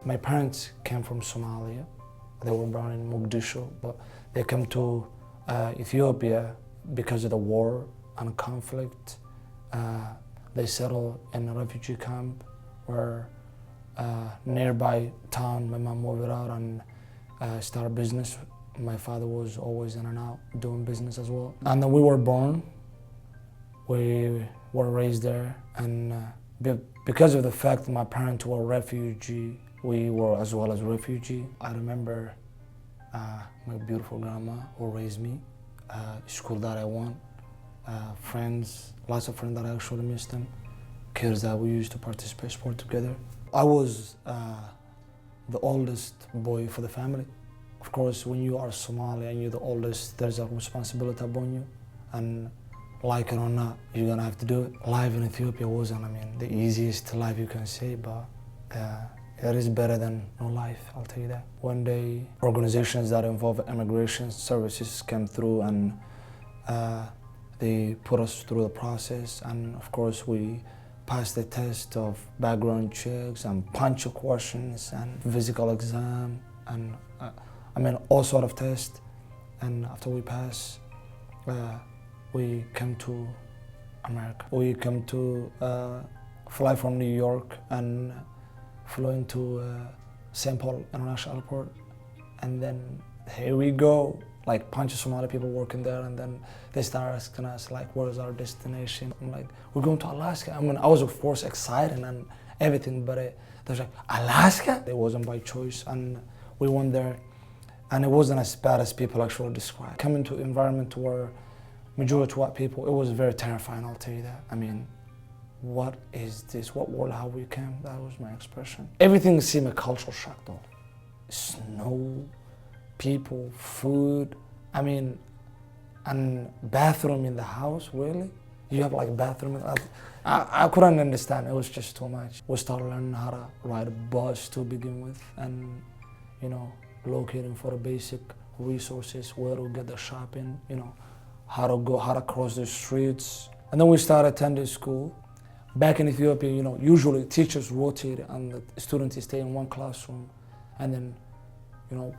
My parents came from Somalia. They were born in Mogadishu, but they came to Ethiopia because of the war and conflict. They settled in a refugee camp where nearby town. My mom moved out and started business. My father was always in and out doing business as well. And then we were born. We were raised there, and because of the fact that my parents were refugee, we were as well as refugee. I remember my beautiful grandma who raised me, school that I went, friends, lots of friends that I actually missed them, kids that we used to participate sport together. I was the oldest boy for the family. Of course, when you are Somali and you're the oldest, there's a responsibility upon you, and like it or not, you're gonna have to do it. Life in Ethiopia wasn't, the easiest life you can say, but it is better than no life, I'll tell you that. One day, organizations that involve immigration services came through, and they put us through the process, and of course we passed the test of background checks and punch questions and physical exam, and all sort of tests. And after we passed, we came to America. We came to fly from New York and flew into St. Paul International Airport, and then here we go, like bunch of Somali people working there, and then they started asking us like, where's our destination? I'm like, we're going to Alaska. I was of course excited and everything, but they was like, Alaska? It wasn't by choice, and we went there, and it wasn't as bad as people actually describe. Coming to an environment where majority white people, it was very terrifying, I'll tell you that. What is this? What world have we come? That was my expression. Everything seemed a cultural shock though. Snow, people, food, and bathroom in the house, really? You have like bathroom? I couldn't understand, it was just too much. We started learning how to ride a bus to begin with, and locating for the basic resources, where to get the shopping, how to cross the streets. And then we started attending school. Back in Ethiopia, usually teachers rotate and the students stay in one classroom, and then,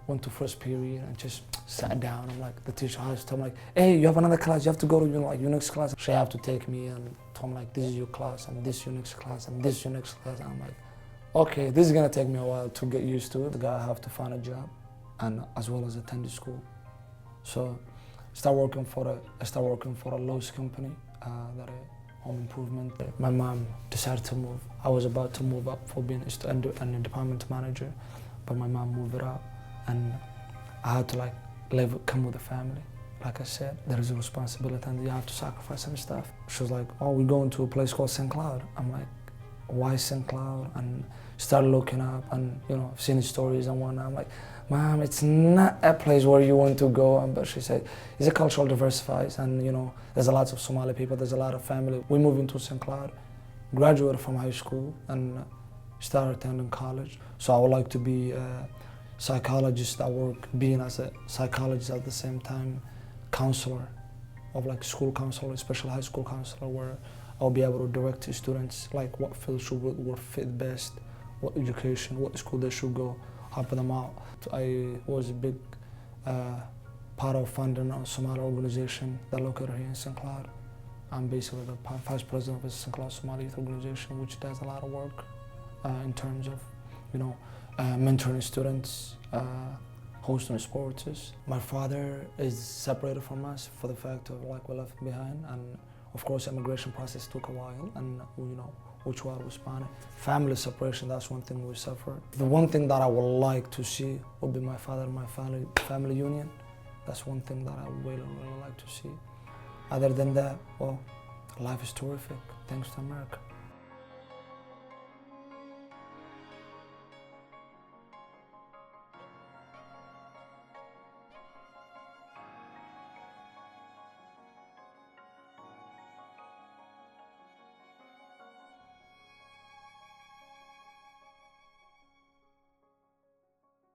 went to first period and just sat down. I'm like, the teacher has to tell me like, hey, you have another class, you have to go to your next class. She have to take me and tell me like, this is your class, and this is your next class, and this is your next class. And I'm like, okay, this is gonna take me a while to get used to it. The guy have to find a job, and as well as attend the school. So I start working for a Lowe's company, that home improvement. My mom decided to move. I was about to move up for being a department manager, but my mom moved it up, and I had to come with the family. Like I said, there is a responsibility and you have to sacrifice some stuff. She was like, oh, we're going to a place called St. Cloud. I'm like, why St. Cloud? And started looking up, and seeing stories and whatnot. I'm like, Mom, it's not a place where you want to go. But she said, it's a cultural diversifies, and there's a lot of Somali people, there's a lot of family. We moved into St. Cloud, graduated from high school, and started attending college. So I would like to be a psychologist that work, being as a psychologist at the same time, counselor of school counselor, especially high school counselor, where I'll be able to direct to students like what field would fit best, what education, what school they should go, help them out. I was a big part of funding a Somali organization that located here in St. Cloud. I'm basically the vice president of the St. Cloud Somali Youth Organization, which does a lot of work in terms of, mentoring students, hosting sports. My father is separated from us for the fact of we left behind, and of course immigration process took a while, and which was responding. Family separation, that's one thing we suffered. The one thing that I would like to see would be my father and my family union. That's one thing that I really, really like to see. Other than that, well, life is terrific, thanks to America.